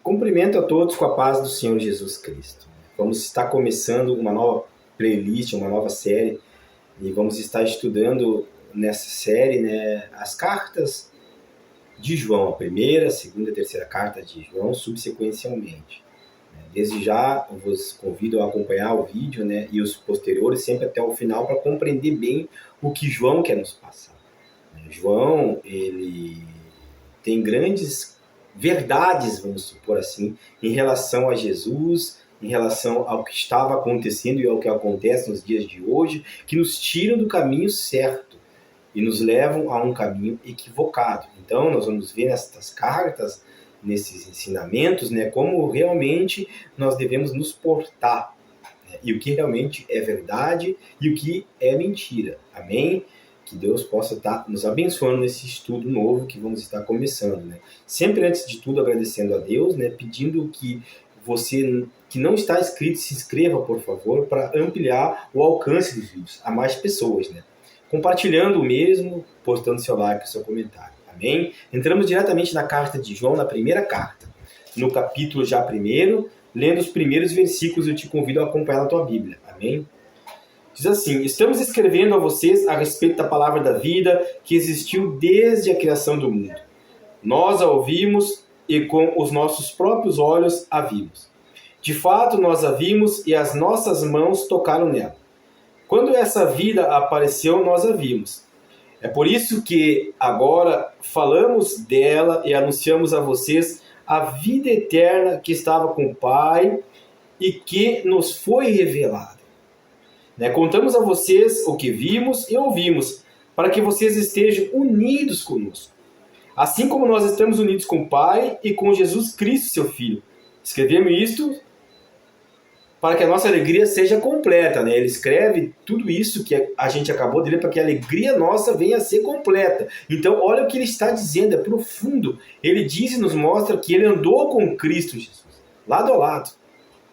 Cumprimento a todos com a paz do Senhor Jesus Cristo. Vamos estar começando uma nova playlist, uma nova série, e vamos estar estudando nessa série, as cartas de João, a primeira, a segunda e a terceira carta de João, subsequencialmente. Desde já, eu vos convido a acompanhar o vídeo, e os posteriores sempre até o final para compreender bem o que João quer nos passar. João, ele tem grandes verdades, vamos supor assim, em relação a Jesus, em relação ao que estava acontecendo e ao que acontece nos dias de hoje, que nos tiram do caminho certo e nos levam a um caminho equivocado. Então, nós vamos ver nestas cartas, nesses ensinamentos, como realmente nós devemos nos portar, e o que realmente é verdade e o que é mentira. Amém? Que Deus possa estar nos abençoando nesse estudo novo que vamos estar começando. Sempre antes de tudo agradecendo a Deus, pedindo que você que não está inscrito se inscreva, por favor, para ampliar o alcance dos vídeos a mais pessoas. Compartilhando o mesmo, postando seu like e seu comentário. Amém? Entramos diretamente na carta de João, na primeira carta. No capítulo já primeiro, lendo os primeiros versículos, eu te convido a acompanhar na tua Bíblia. Amém? Diz assim: estamos escrevendo a vocês a respeito da palavra da vida que existiu desde a criação do mundo. Nós a ouvimos e com os nossos próprios olhos a vimos. De fato, nós a vimos e as nossas mãos tocaram nela. Quando essa vida apareceu, nós a vimos. É por isso que agora falamos dela e anunciamos a vocês a vida eterna que estava com o Pai e que nos foi revelada. Contamos a vocês o que vimos e ouvimos, para que vocês estejam unidos conosco. Assim como nós estamos unidos com o Pai e com Jesus Cristo, seu Filho. Escrevemos isto para que a nossa alegria seja completa. Ele escreve tudo isso que a gente acabou de ler para que a alegria nossa venha a ser completa. Então, olha o que ele está dizendo, é profundo. Ele diz e nos mostra que ele andou com Cristo Jesus, lado a lado.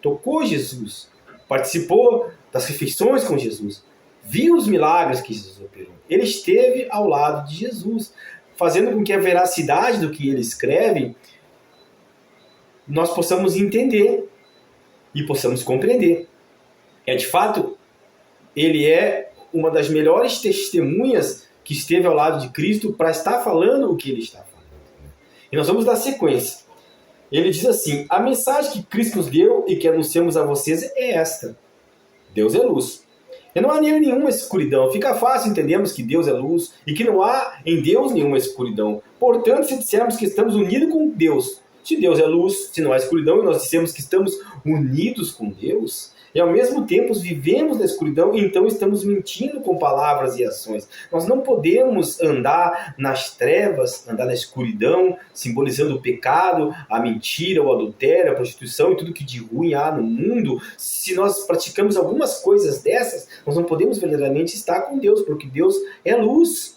Tocou Jesus, participou das refeições com Jesus, viu os milagres que Jesus operou. Ele esteve ao lado de Jesus, fazendo com que a veracidade do que ele escreve nós possamos entender e possamos compreender. De fato, ele é uma das melhores testemunhas que esteve ao lado de Cristo para estar falando o que ele está falando. E nós vamos dar sequência. Ele diz assim: a mensagem que Cristo nos deu e que anunciamos a vocês é esta: Deus é luz. E não há nele nenhuma escuridão. Fica fácil entendermos que Deus é luz e que não há em Deus nenhuma escuridão. Portanto, se dissermos que estamos unidos com Deus, se Deus é luz, se não há escuridão, e nós dissemos que estamos unidos com Deus, e ao mesmo tempo vivemos na escuridão, então estamos mentindo com palavras e ações. Nós não podemos andar nas trevas, andar na escuridão, simbolizando o pecado, a mentira, o adultério, a prostituição e tudo que de ruim há no mundo. Se nós praticamos algumas coisas dessas, nós não podemos verdadeiramente estar com Deus, porque Deus é luz.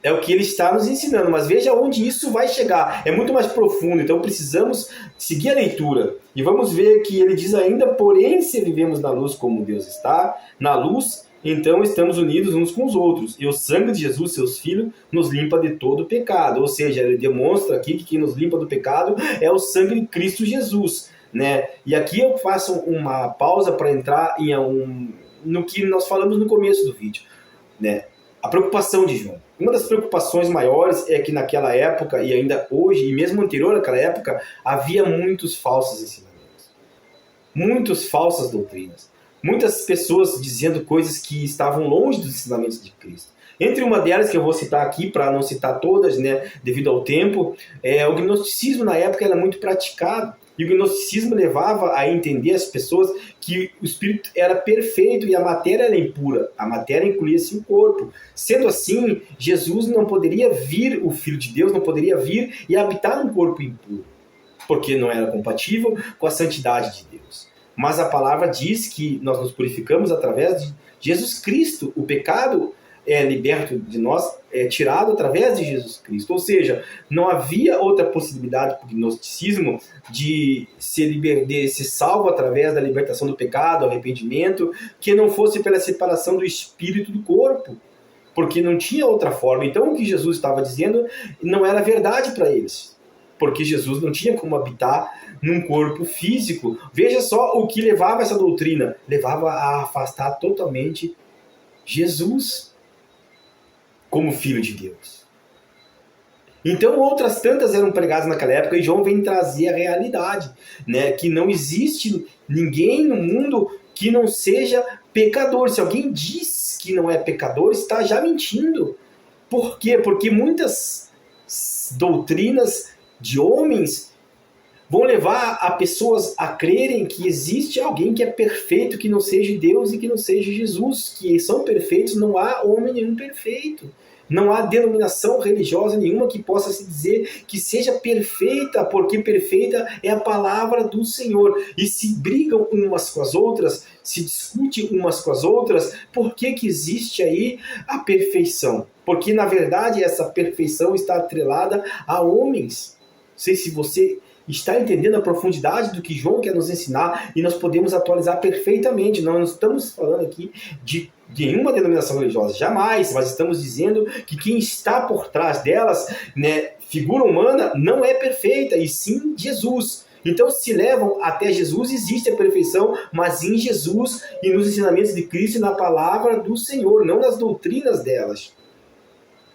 É o que ele está nos ensinando, mas veja onde isso vai chegar. É muito mais profundo, então precisamos seguir a leitura. E vamos ver que ele diz ainda: porém, se vivemos na luz como Deus está, na luz, então estamos unidos uns com os outros. E o sangue de Jesus, seus filhos, nos limpa de todo o pecado. Ou seja, ele demonstra aqui que quem nos limpa do pecado é o sangue de Cristo Jesus. E aqui eu faço uma pausa para entrar no que nós falamos no começo do vídeo. A preocupação de João. Uma das preocupações maiores é que naquela época, e ainda hoje, e mesmo anterior àquela época, havia muitos falsos ensinamentos. Muitas falsas doutrinas. Muitas pessoas dizendo coisas que estavam longe dos ensinamentos de Cristo. Entre uma delas, que eu vou citar aqui, para não citar todas, devido ao tempo, o gnosticismo na época era muito praticado. E o gnosticismo levava a entender as pessoas que o espírito era perfeito e a matéria era impura. A matéria incluía-se o corpo. Sendo assim, Jesus não poderia vir, o Filho de Deus não poderia vir e habitar num corpo impuro, porque não era compatível com a santidade de Deus. Mas a palavra diz que nós nos purificamos através de Jesus Cristo. O pecado é liberto de nós, é tirado através de Jesus Cristo. Ou seja, não havia outra possibilidade para o gnosticismo de ser salvo através da libertação do pecado, arrependimento, que não fosse pela separação do espírito do corpo. Porque não tinha outra forma. Então o que Jesus estava dizendo não era verdade para eles. porque Jesus não tinha como habitar num corpo físico. Veja só o que levava essa doutrina. Levava a afastar totalmente Jesus como Filho de Deus. Então outras tantas eram pregadas naquela época, e João vem trazer a realidade, né? Que não existe ninguém no mundo que não seja pecador. Se alguém diz que não é pecador, está já mentindo. Por quê? Porque muitas doutrinas de homens vão levar a pessoas a crerem que existe alguém que é perfeito, que não seja Deus e que não seja Jesus, que são perfeitos, não há homem nenhum perfeito. Não há denominação religiosa nenhuma que possa se dizer que seja perfeita, porque perfeita é a palavra do Senhor. E se brigam umas com as outras, se discutem umas com as outras, por que existe aí a perfeição? Porque, na verdade, essa perfeição está atrelada a homens. Não sei se você está entendendo a profundidade do que João quer nos ensinar, e nós podemos atualizar perfeitamente. Nós não estamos falando aqui de nenhuma denominação religiosa, jamais, mas estamos dizendo que quem está por trás delas, né, figura humana, não é perfeita, e sim Jesus. Então, se levam até Jesus, existe a perfeição, mas em Jesus e nos ensinamentos de Cristo e na palavra do Senhor, não nas doutrinas delas.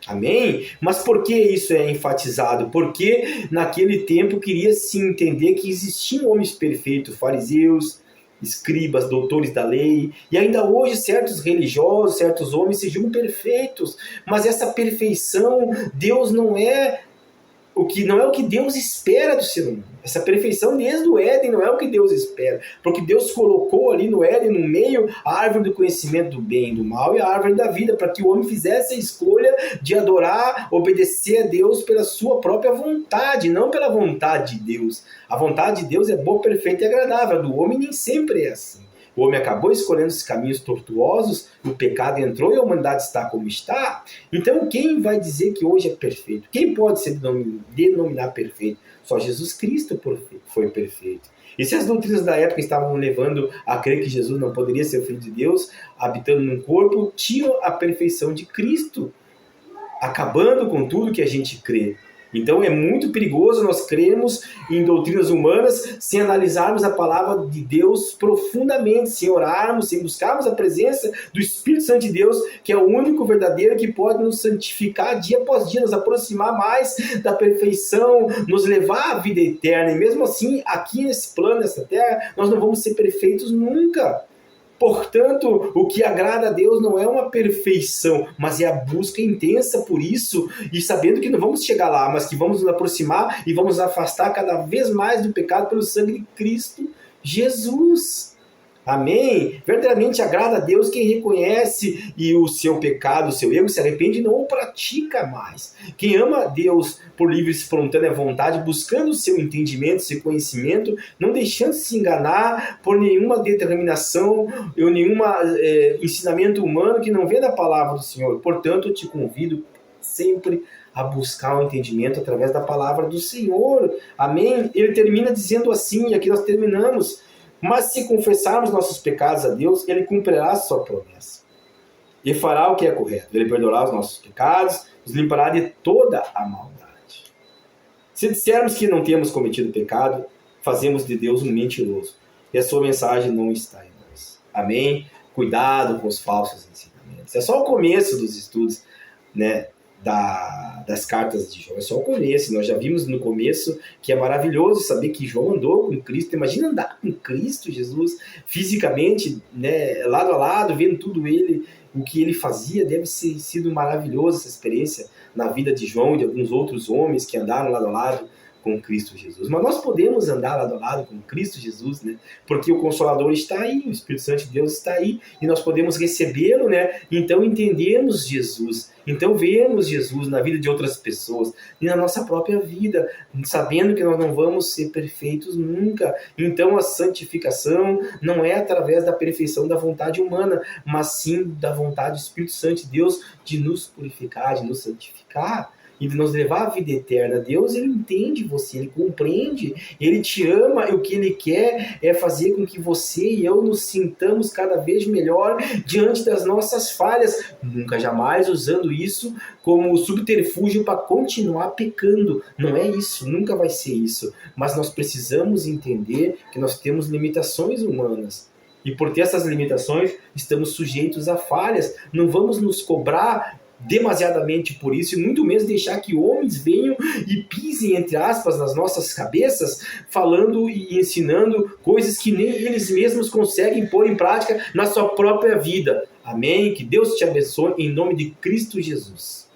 Amém? Mas por que isso é enfatizado? Porque naquele tempo queria-se entender que existiam homens perfeitos, fariseus, escribas, doutores da lei, e ainda hoje certos religiosos, certos homens sejam perfeitos, mas essa perfeição, Deus não é o que Deus espera do ser humano. Essa perfeição desde o Éden não é o que Deus espera, porque Deus colocou ali no Éden, no meio, a árvore do conhecimento do bem e do mal e a árvore da vida, para que o homem fizesse a escolha de adorar, obedecer a Deus pela sua própria vontade, não pela vontade de Deus. A vontade de Deus é boa, perfeita e agradável, a do homem nem sempre é assim. O homem acabou escolhendo esses caminhos tortuosos, o pecado entrou e a humanidade está como está. Então, quem vai dizer que hoje é perfeito? Quem pode se denominar perfeito? Só Jesus Cristo foi perfeito. E se as doutrinas da época estavam levando a crer que Jesus não poderia ser o Filho de Deus, habitando num corpo, tinham a perfeição de Cristo, acabando com tudo que a gente crê. Então é muito perigoso nós crermos em doutrinas humanas sem analisarmos a palavra de Deus profundamente, sem orarmos, sem buscarmos a presença do Espírito Santo de Deus, que é o único verdadeiro que pode nos santificar dia após dia, nos aproximar mais da perfeição, nos levar à vida eterna. E mesmo assim, aqui nesse plano, nessa terra, nós não vamos ser perfeitos nunca. Portanto, o que agrada a Deus não é uma perfeição, mas é a busca intensa por isso, e sabendo que não vamos chegar lá, mas que vamos nos aproximar e vamos nos afastar cada vez mais do pecado pelo sangue de Cristo Jesus. Amém? Verdadeiramente agrada a Deus quem reconhece o seu pecado, o seu erro, se arrepende e não o pratica mais. Quem ama a Deus por livre e espontânea vontade, buscando o seu entendimento, seu conhecimento, não deixando se enganar por nenhuma determinação ou nenhum ensinamento humano que não vem da palavra do Senhor. Portanto, eu te convido sempre a buscar o entendimento através da palavra do Senhor. Amém? Ele termina dizendo assim, e aqui nós terminamos: mas se confessarmos nossos pecados a Deus, Ele cumprirá a sua promessa. E fará o que é correto. Ele perdoará os nossos pecados, nos limpará de toda a maldade. Se dissermos que não temos cometido pecado, fazemos de Deus um mentiroso. E a sua mensagem não está em nós. Amém? Cuidado com os falsos ensinamentos. É só o começo dos estudos, né, das cartas de João. É só o começo. Nós já vimos no começo que é maravilhoso saber que João andou com Cristo. Imagina andar com Cristo Jesus fisicamente, né, lado a lado, vendo tudo o que ele fazia. Deve ter sido maravilhoso essa experiência na vida de João e de alguns outros homens que andaram lado a lado com Cristo Jesus. Mas nós podemos andar lado a lado com Cristo Jesus, né? Porque o Consolador está aí, o Espírito Santo de Deus está aí, e nós podemos recebê-lo, né? Então entendemos Jesus, então vemos Jesus na vida de outras pessoas e na nossa própria vida, sabendo que nós não vamos ser perfeitos nunca. Então a santificação não é através da perfeição da vontade humana, mas sim da vontade do Espírito Santo de Deus de nos purificar, de nos santificar. e de nos levar à vida eterna. Deus, ele entende você, ele compreende, ele te ama, e o que ele quer é fazer com que você e eu nos sintamos cada vez melhor diante das nossas falhas, nunca jamais usando isso como subterfúgio para continuar pecando. Não é isso, nunca vai ser isso. Mas nós precisamos entender que nós temos limitações humanas. E por ter essas limitações, estamos sujeitos a falhas. Não vamos nos cobrar demasiadamente por isso, e muito menos deixar que homens venham e pisem, entre aspas, nas nossas cabeças, falando e ensinando coisas que nem eles mesmos conseguem pôr em prática na sua própria vida. Amém? Que Deus te abençoe em nome de Cristo Jesus.